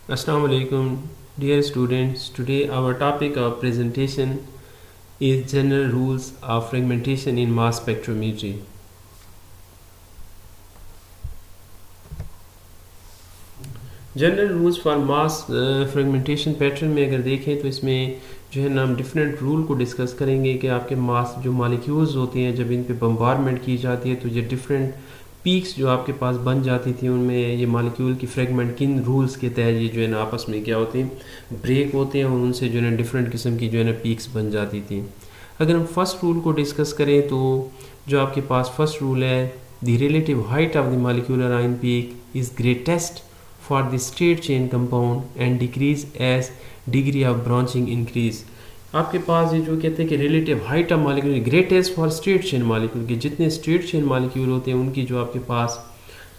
Assalamu alaikum, dear students. Today our topic of presentation is general rules of fragmentation in mass spectrometry. General rules for mass fragmentation pattern में अगर देखें तो इसमें जो है ना हम डिफरेंट रूल को डिस्कस करेंगे कि आपके मास जो मालिक्यूल्स होते हैं जब इन पे बम्बारमेंट की जाती है तो ये डिफरेंट पीक्स जो आपके पास बन जाती थी उनमें ये मालिक्यूल की फ्रेगमेंट किन रूल्स के तहत ये जो है ना आपस में क्या होते हैं ब्रेक होते हैं और उनसे जो है ना डिफरेंट किस्म की जो है ना पीक्स बन जाती थी। अगर हम फर्स्ट रूल को डिस्कस करें तो जो आपके पास फर्स्ट रूल है the relative height of the molecular ion peak is greatest for the straight chain compound and decrease as degree of branching increase। आपके पास ये जो कहते हैं कि relative height of molecule greatest for straight chain molecule के जितने straight chain molecule होते हैं उनकी जो आपके पास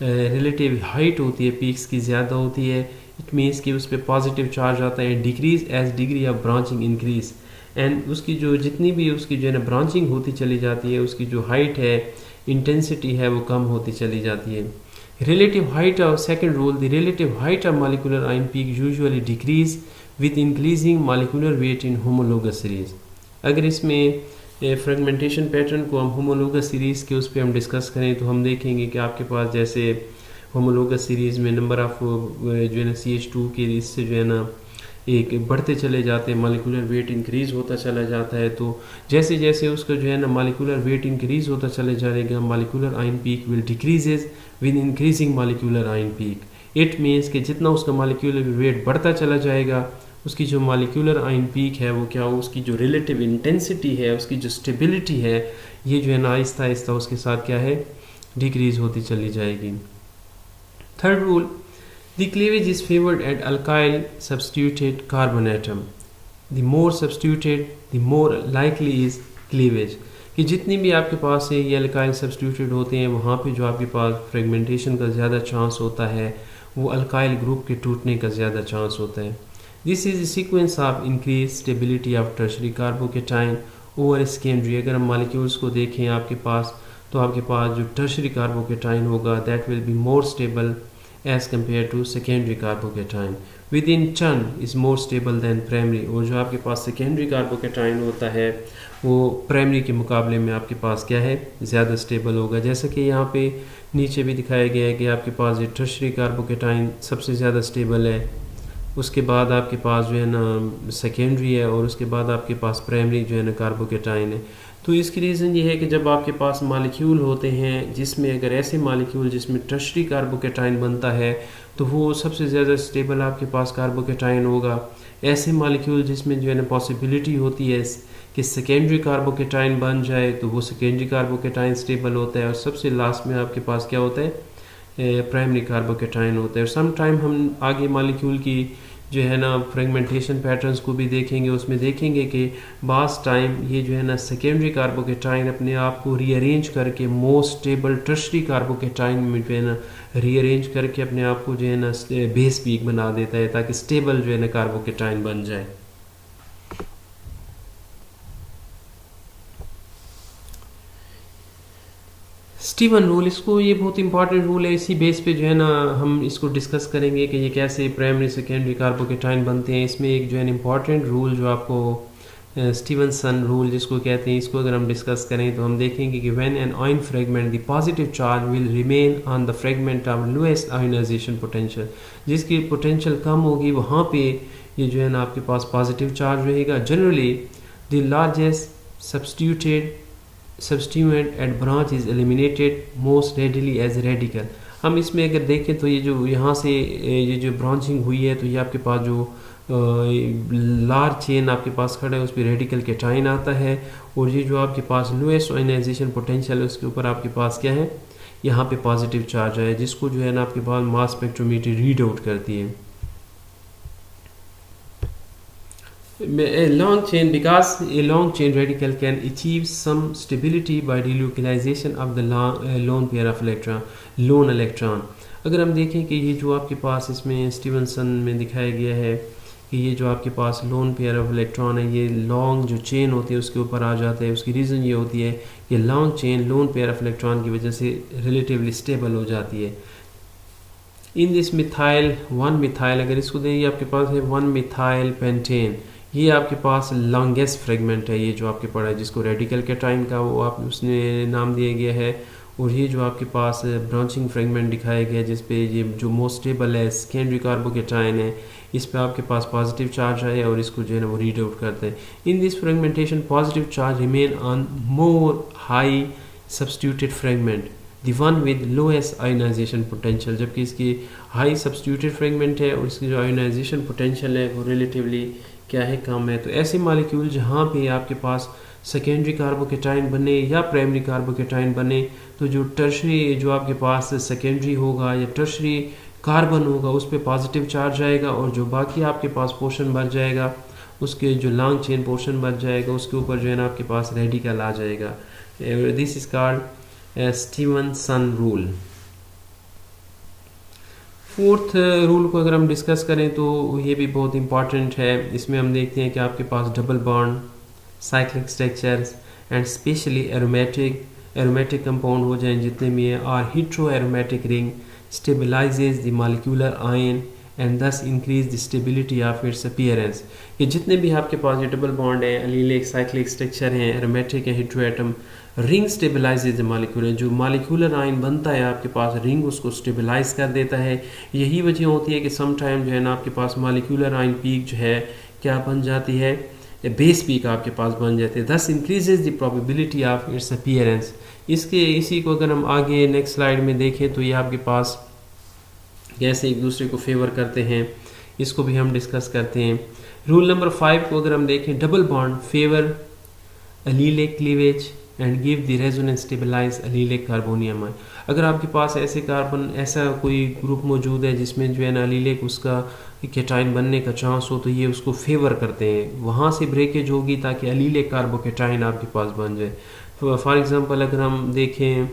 रिलेटिव हाइट होती है पीक्स की ज़्यादा होती है। इट मीन्स कि उस पर पॉजिटिव चार्ज आता है। Decrease as degree of branching increase and उसकी जो जितनी भी उसकी जो है ना ब्रांचिंग होती चली जाती है उसकी जो हाइट है इंटेंसिटी है वो कम होती चली जाती है। Relative height of second rule, the relative height of molecular ion peak usually decrease with increasing molecular weight in homologous series। अगर इसमें फ्रेगमेंटेशन पैटर्न को हम होमोलोगस सीरीज़ के उस पर हम डिस्कस करें तो हम देखेंगे कि आपके पास जैसे होमोलोगस सीरीज़ में नंबर ऑफ जो है ना CH2 के इससे जो है ना एक बढ़ते चले जाते हैं मालिकुलर वेट इंक्रीज़ होता चला जाता है। तो जैसे जैसे उसका जो है ना मालिकुलर वेट इंक्रीज़ होता चले जाएगा molecular ion peak will decreases with increasing molecular ion peak. It means कि जितना उसका मालिकुलर वेट बढ़ता चला जाएगा उसकी जो मालिकुलर आयन पीक है वो क्या हो उसकी जो रिलेटिव इंटेंसिटी है उसकी जो स्टेबिलिटी है ये जो है ना आहिस्ता आहिस्ता उसके साथ क्या है डिक्रीज़ होती चली जाएगी। Third rule, the cleavage is favored at alkyl substituted carbon atom। the more substituted the more likely is cleavage। कि जितनी भी आपके पास है ये अल्काइल सब्स्टिट्यूटेड होते हैं वहाँ पे जो आपके पास फ्रेगमेंटेशन का ज़्यादा चांस होता है वो अल्काइल ग्रुप के टूटने का ज़्यादा चांस होता है। This is sequence of increase stability of tertiary carbocation over secondary. अगर हम मालिक्यूल्स को देखें आपके पास तो आपके पास जो टर्शरी कार्बोकेटाइन होगा that will be more stable as compared to secondary carbocation within turn is more stable than primary। और जो आपके पास secondary carbocation होता है वो प्राइमरी के मुकाबले में आपके पास क्या है ज़्यादा स्टेबल होगा। जैसा कि यहाँ पे नीचे भी दिखाया गया है कि आपके पास ये टर्शरी कार्बोकेटाइन सबसे ज़्यादा स्टेबल है, उसके बाद आपके पास जो है ना सेकेंडरी है और उसके बाद आपके पास प्राइमरी जो है ना कार्बोकेटाइन है। तो इसकी रीज़न ये है कि जब आपके पास मालिक्यूल होते हैं जिसमें अगर ऐसे मालिक्यूल जिसमें टर्शरी कार्बोकेटाइन बनता है तो वो सबसे ज़्यादा स्टेबल आपके पास कार्बोकेटाइन होगा। ऐसे मालिक्यूल जिसमें जो है ना पॉसिबिलिटी होती है कि सेकेंडरी कार्बोकेटाइन बन जाए तो वो सेकेंडरी कार्बोकेटाइन स्टेबल होता है और सबसे लास्ट में आपके पास क्या होता है प्राइमरी कार्बोकेटाइन होता है। और सम टाइम हम आगे मालिक्यूल की जो है ना फ्रेगमेंटेशन पैटर्न्स को भी देखेंगे उसमें देखेंगे कि बास टाइम ये जो है ना सेकेंडरी कार्बोकेटाइन अपने आप को रीअरेंज करके मोस्ट स्टेबल टर्शरी कार्बोकेटाइन में जो है ना रीअरेंज करके अपने आप को जो है ना बेस पीक बना देता है ताकि स्टेबल जो है ना कार्बोकेटाइन बन जाए। स्टीवन रूल इसको ये बहुत इंपॉर्टेंट रूल है। इसी बेस पे जो है ना हम इसको डिस्कस करेंगे कि ये कैसे प्राइमरी सेकेंडरी कार्बोकेटाइन बनते हैं। इसमें एक जो है इम्पॉर्टेंट रूल जो आपको स्टीवनसन रूल जिसको कहते हैं इसको अगर हम डिस्कस करें तो हम देखेंगे कि when an ion fragment the positive charge will remain on the fragment of lowest ionisation potential. जिसकी पोटेंशियल कम होगी वहाँ पे ये जो है ना आपके पास पॉजिटिव चार्ज रहेगा। Generally the largest substituent at branch is eliminated most readily as radical. हम इसमें अगर देखें तो ये जो यहाँ से ये जो ब्रांचिंग हुई है तो ये आपके पास जो लार्ज चेन आपके पास खड़ा है उस पर रेडिकल कैटाइन आता है और ये जो आपके पास लोएस्ट आयोनाइजेशन पोटेंशियल है उसके ऊपर आपके पास क्या है यहाँ पे पॉजिटिव चार्ज है जिसको जो है ना आपके पास मास स्पेक्ट्रोमीटर रीड आउट करती है। A long chain because a long chain radical can achieve some stability by delocalization of the lone pair of lone electron। अगर हम देखें कि ये जो आपके पास इसमें स्टीवनसन में दिखाया गया है कि ये जो आपके पास लोन पेयर ऑफ इलेक्ट्रॉन है ये लॉन्ग जो चेन होती है उसके ऊपर आ जाता है। उसकी रीज़न ये होती है कि long chain lone pair of electron की वजह से रिलेटिवली स्टेबल हो जाती है। In this methyl one methyl, अगर इसको देखिए आपके पास है वन मिथाइल पेंटेन, ये आपके पास लॉन्गेस्ट फ्रेगमेंट है, ये जो आपके पड़ा है जिसको रेडिकल कैटाइन का वो आप उसने नाम दिया गया है। और ये जो आपके पास ब्रांचिंग फ्रेगमेंट दिखाया गया है जिसपे ये जो मोस्ट स्टेबल है सेकेंडरी कार्बोकेटाइन है, इस पे आपके पास पॉजिटिव चार्ज है और इसको जो है ना वो रीड आउट करते हैं। In this fragmentation positive charge remain on more high substituted fragment the one with lowest ionisation potential, जबकि इसकी हाई सब्स्टिट्यूटेड फ्रेगमेंट है और इसकी जो आयोनाइजेशन पोटेंशियल है वो रिलेटिवली क्या है, कम है। तो ऐसे मालिक्यूल जहाँ पे आपके पास सेकेंडरी कार्बोकेटाइन बने या प्राइमरी कार्बोकेटाइन बने, तो जो टर्शरी जो आपके पास सेकेंडरी होगा या टर्शरी कार्बन होगा उस पर पॉजिटिव चार्ज आएगा, और जो बाकी आपके पास पोर्शन बच जाएगा उसके जो लॉन्ग चेन पोर्शन बच जाएगा उसके ऊपर जो है ना आपके पास रेडिकल आ जाएगा। This is called Stevenson rule. Fourth rule को अगर हम डिस्कस करें तो ये भी बहुत इंपॉर्टेंट है। इसमें हम देखते हैं कि आपके पास double bond, cyclic structures and specially aromatic compound हो जाएं जितने भी हैं, और hetero aromatic ring stabilises the molecular ion and this increase the stability of its appearance. ये जितने भी आपके पास ये डबल बॉन्ड है, अलीलिक साइक्लिक स्ट्रक्चर हैं, एरोमेटिक है, hetero atom, ring stabilises the molecular, जो मॉलिक्यूलर आयन बनता है आपके पास रिंग उसको स्टेबलाइज कर देता है। यही वजह होती है कि सम टाइम जो है ना आपके पास मॉलिक्यूलर आयन पीक जो है क्या बन जाती है, बेस पीक आपके पास बन जाते हैं, दस increases the probability of its appearance. इसी को अगर हम आगे नेक्स्ट स्लाइड में देखें तो ये आपके पास कैसे एक दूसरे को फेवर करते हैं, इसको भी हम डिस्कस करते हैं। रूल नंबर 5 को अगर हम देखें, double bond favour allylic cleavage and give the resonance stabilise allylic carbonium. अगर आपके पास ऐसे कार्बन ऐसा कोई ग्रुप मौजूद है जिसमें जो है ना अलीलिक उसका केटाइन बनने का चांस हो, तो ये उसको फेवर करते हैं, वहाँ से ब्रेकेज होगी ताकि अलीलिक कार्बोकेटाइन आपके पास बन जाए। फॉर एग्जांपल अगर हम देखें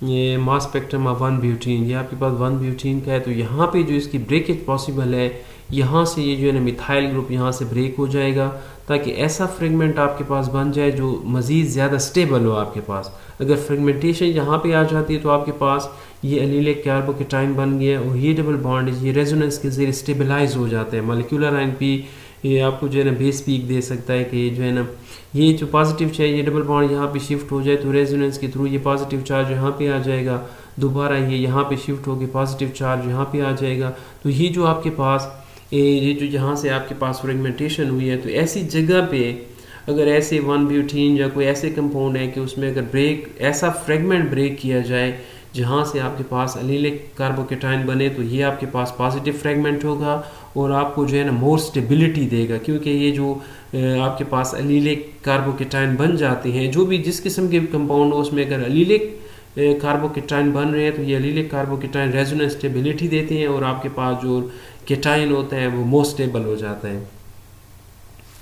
ये मास स्पेक्ट्रम ऑफ 1-ब्यूटीन, ये आपके पास 1-ब्यूटीन का है, तो यहाँ पे जो इसकी ब्रेकेज पॉसिबल है, यहाँ से ये जो है ना मिथाइल ग्रुप यहाँ से ब्रेक हो जाएगा ताकि ऐसा फ्रेगमेंट आपके पास बन जाए जो मज़ीद ज़्यादा स्टेबल हो आपके पास। अगर फ्रेगमेंटेशन यहाँ पे आ जाती है तो आपके पास ये अलीलिक कार्बोकेटाइन बन गया और ये डबल बॉन्ड ये रेजोनेंस के ज़रिए स्टेबलाइज हो जाते हैं। मॉलिक्यूलर आयन पी ये आपको जो है ना बेस पीक दे सकता है कि जो है ना ये जो पॉजिटिव चाहिए ये डबल बॉन्ड यहाँ पे शिफ्ट हो जाए तो रेजोनेंस के थ्रू ये पॉजिटिव चार्ज यहाँ पे आ जाएगा, दोबारा ये यहाँ पे शिफ्ट होकर पॉजिटिव चार्ज यहाँ पे आ जाएगा। तो ये जो आपके पास ये जो यहाँ से आपके पास फ्रेगमेंटेशन हुई है, तो ऐसी जगह पे अगर ऐसे 1-ब्यूटीन या कोई ऐसे कंपाउंड है कि उसमें अगर ब्रेक ऐसा फ्रेगमेंट ब्रेक किया जाए जहाँ से आपके पास अलीलिक कार्बोकेटाइन बने, तो ये आपके पास पॉजिटिव फ्रेगमेंट होगा और आपको जो है ना मोर स्टेबिलिटी देगा, क्योंकि ये जो आपके पास अलीलिक कार्बोकेटाइन बन जाते हैं, जो भी जिस किस्म के कंपाउंड हो उसमें अगर अलीलिक कार्बोकेटाइन बन रहे हैं तो ये अलीलिक कार्बोकेटाइन रेजोनेंस स्टेबिलिटी देते हैं और आपके पास जो केटाइन होता है वो मोर स्टेबल हो जाता है।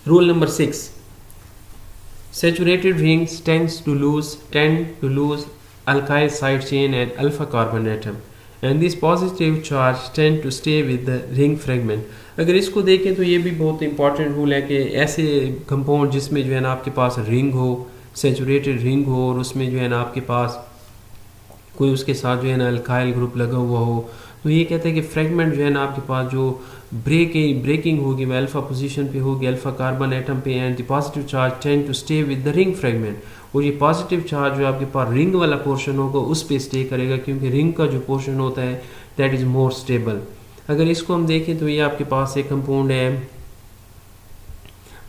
Rule number 6, saturated rings tend to lose alkyl side chain and alpha carbon atom and this positive charge tend to stay with the ring fragment। अगर इसको देखें तो ये भी बहुत इंपॉर्टेंट रूल है कि ऐसे कंपाउंड जिसमें जो है ना आपके पास रिंग हो, सैचुरेटेड रिंग हो और उसमें जो है ना आपके पास कोई उसके साथ जो है ना अल्काइल ग्रुप लगा हुआ हो, तो ये कहते हैं कि फ्रेगमेंट जो है ना आपके पास जो ब्रेकिंग होगी वो अल्फा पोजीशन पे होगी, अल्फा कार्बन एटम पे, and the positive charge tend to stay with the ring fragment. और ये पॉजिटिव चार्ज जो आपके पास रिंग वाला पोर्शन होगा उस पे स्टे करेगा, क्योंकि रिंग का जो पोर्शन होता है दैट इज मोर स्टेबल। अगर इसको हम देखें तो ये आपके पास एक कंपाउंड है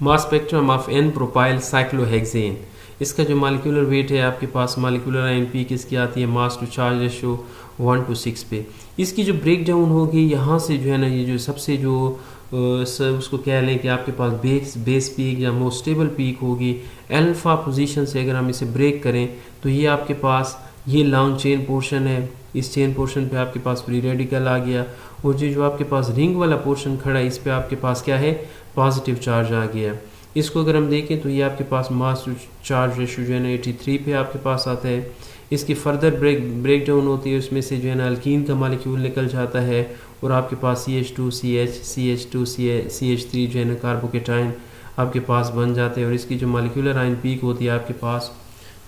mass spectrum of n propyl cyclohexane. इसका जो मॉलिक्यूलर वेट है आपके पास मॉलिक्यूलर आयन पी किसकी आती है, मास टू चार्ज रेशियो 1:6 पे। इसकी जो ब्रेक डाउन होगी यहाँ से जो है ना ये जो सबसे जो उसको कह लें कि आपके पास बेस पीक या मोस्ट स्टेबल पीक होगी अल्फा पोजीशन से, अगर हम इसे ब्रेक करें तो ये आपके पास ये लॉन्ग चेन पोर्शन है, इस चेन पोर्शन पे आपके पास फ्री रेडिकल आ गया, और जो आपके पास रिंग वाला पोर्शन खड़ा है इस पे आपके पास क्या है, पॉजिटिव चार्ज आ गया। इसको अगर हम देखें तो ये आपके पास मास टू चार्ज रेशियो जो है ना 83 पे आपके पास आता है। इसकी फर्दर ब्रेक डाउन होती है, उसमें से जो है ना अल्कीन का मॉलिक्यूल निकल जाता है और आपके पास CH2CH3 जो है ना कार्बोकेटाइन आपके पास बन जाते हैं, और इसकी जो मॉलिक्यूलर आयन पीक होती है आपके पास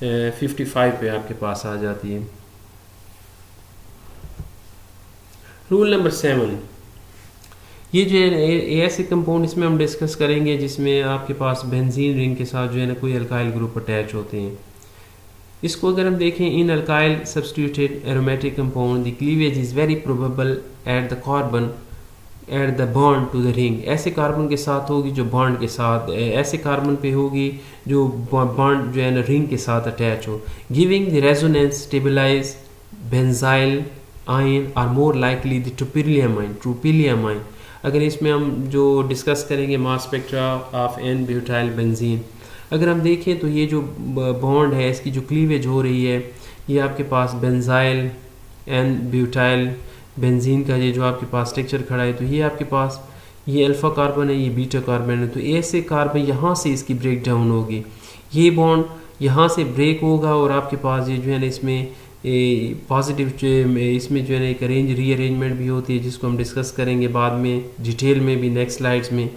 55 पे आपके पास आ जाती है। रूल नंबर 7, ये जो है ऐसे कंपाउंड इसमें हम डिस्कस करेंगे जिसमें आपके पास बेंजीन रिंग के साथ जो है ना कोई अल्काइल ग्रुप अटैच होते हैं। इसको अगर हम देखें, in alkyl substituted aromatic compound the cleavage is very probable at the carbon at the bond to the ring. ऐसे कार्बन के साथ होगी जो बॉन्ड के साथ, ऐसे कार्बन पे होगी जो बॉन्ड जो है ना रिंग के साथ अटैच हो। Giving the resonance stabilise benzyl ion or more likely the tropylium ion. अगर इसमें हम जो डिस्कस करेंगे mass spectra of n butyl benzene, अगर हम देखें तो ये जो बॉन्ड है इसकी जो क्लीवेज हो रही है, ये आपके पास बेंजाइल एन ब्यूटाइल बेंजीन का ये जो आपके पास स्ट्रक्चर खड़ा है, तो ये आपके पास ये अल्फ़ा कार्बन है, ये बीटा कार्बन है। तो ऐसे कार्बन यहाँ से इसकी ब्रेक डाउन होगी, ये बॉन्ड यहाँ से ब्रेक होगा और आपके पास ये जो है ना इसमें पॉजिटिव इसमें जो है ना एक रीअरेंजमेंट भी होती है जिसको हम डिस्कस करेंगे बाद में डिटेल में भी नेक्स्ट स्लाइड्स में।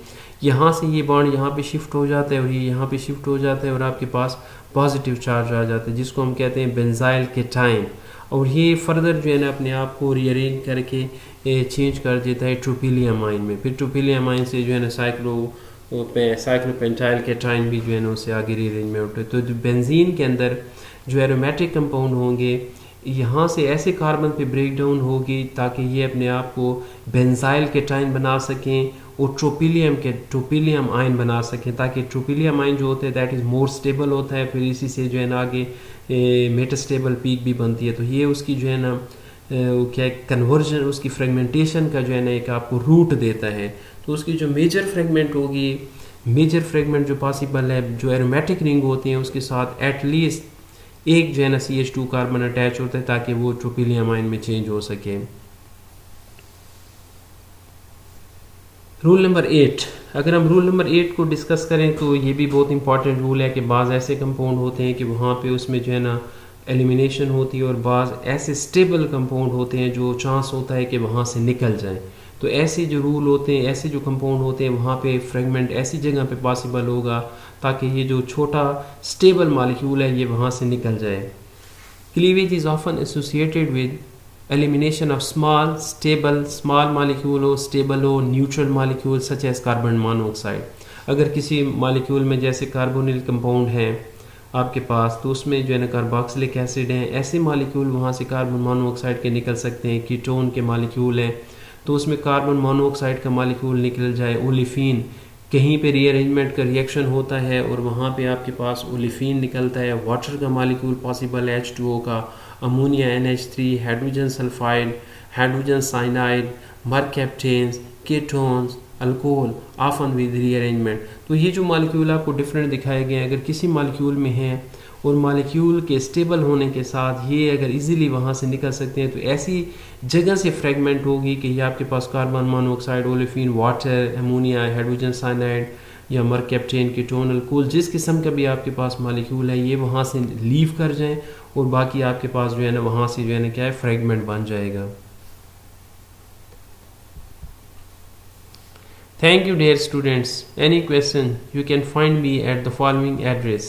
यहाँ से ये बॉन्ड यहाँ पे शिफ्ट हो जाता है और ये यहाँ पे शिफ्ट हो जाता है और आपके पास पॉजिटिव चार्ज आ जाता है जिसको हम कहते हैं बेंजाइल केटाइन। और ये फर्दर जो है ना अपने आप को रीअरेंज करके चेंज कर देता है ट्रोपिलियम आयन में। फिर ट्रोपिलियम आयन से जो है ना साइक्लोपेंटाइल केटाइन भी जो है ना उससे आगे रीअरेंजमेंट होता है। तो बेंजीन के अंदर जो एरोमेटिक कंपाउंड होंगे यहाँ से ऐसे कार्बन पे ब्रेक डाउन होगी ताकि ये अपने आप को बेंजाइल केटाइन बना सकें और ट्रोपिलियम आयन बना सकें, ताकि ट्रोपिलियम आयन जो होता है दैट इज़ मोर स्टेबल होता है। फिर इसी से जो है ना आगे मेटास्टेबल पीक भी बनती है। तो ये उसकी जो है ना क्या कन्वर्जन, उसकी फ्रेगमेंटेशन का जो है ना एक आपको रूट देता है। तो उसकी जो मेजर फ्रेगमेंट होगी, मेजर फ्रेगमेंट जो पॉसिबल है, जो एरोमेटिक रिंग होती हैं उसके साथ एटलीस्ट एक जो है ना CH2 कार्बन अटैच होता है ताकि वो ट्रोपिलियम आयन में चेंज हो सके। रूल नंबर 8, अगर हम रूल नंबर 8 को डिस्कस करें तो ये भी बहुत इंपॉर्टेंट रूल है कि बाज़ ऐसे कंपाउंड होते हैं कि वहाँ पे उसमें जो है ना एलिमिनेशन होती है और बाज़ ऐसे स्टेबल कंपाउंड होते हैं जो चांस होता है कि वहाँ से निकल जाएं। तो ऐसे जो रूल होते हैं, ऐसे जो कंपाउंड होते हैं वहाँ पे फ्रेगमेंट ऐसी जगह पे पॉसिबल होगा ताकि ये जो छोटा स्टेबल मॉलिक्यूल है ये वहाँ से निकल जाए। Cleavage is often associated with elimination of small molecule हो, स्टेबल हो, neutral molecule such as carbon monoxide. अगर किसी मॉलिक्यूल में जैसे कार्बोनिल कंपाउंड है आपके पास तो उसमें जो है ना कार्बोक्सिलिक एसिड है, ऐसे मॉलिक्यूल वहाँ से कार्बन मोनोऑक्साइड के निकल सकते हैं। कीटोन के मॉलिक्यूल हैं तो उसमें कार्बन मोनोऑक्साइड का मॉलिक्यूल निकल जाए। ओलिफिन, कहीं पे रीअरेंजमेंट का रिएक्शन होता है और वहाँ पे आपके पास ओलिफिन निकलता है। वाटर का मॉलिक्यूल पॉसिबल H2O का, ammonia NH3, hydrogen sulphide, hydrogen cyanide, mercaptans, ketones, alcohol often with rearrangement. तो ये जो मॉलिक्यूल आपको डिफरेंट दिखाए गए हैं, अगर किसी मॉलिक्यूल में है और मॉलिक्यूल के स्टेबल होने के साथ ये अगर इजीली वहाँ से निकल सकते हैं तो ऐसी जगह से फ्रेगमेंट होगी कि ये आपके पास carbon monoxide, olefin, water, ammonia, hydrogen cyanide या मरकैप्टेन, कीटोन, अल्कोहल, जिस किस्म का भी आपके पास मॉलिक्यूल है ये वहाँ से लीव कर जाएं और बाकी आपके पास जो है ना वहाँ से जो है ना क्या है फ्रेगमेंट बन जाएगा। Thank you dear students. Any question you can find me at the following address.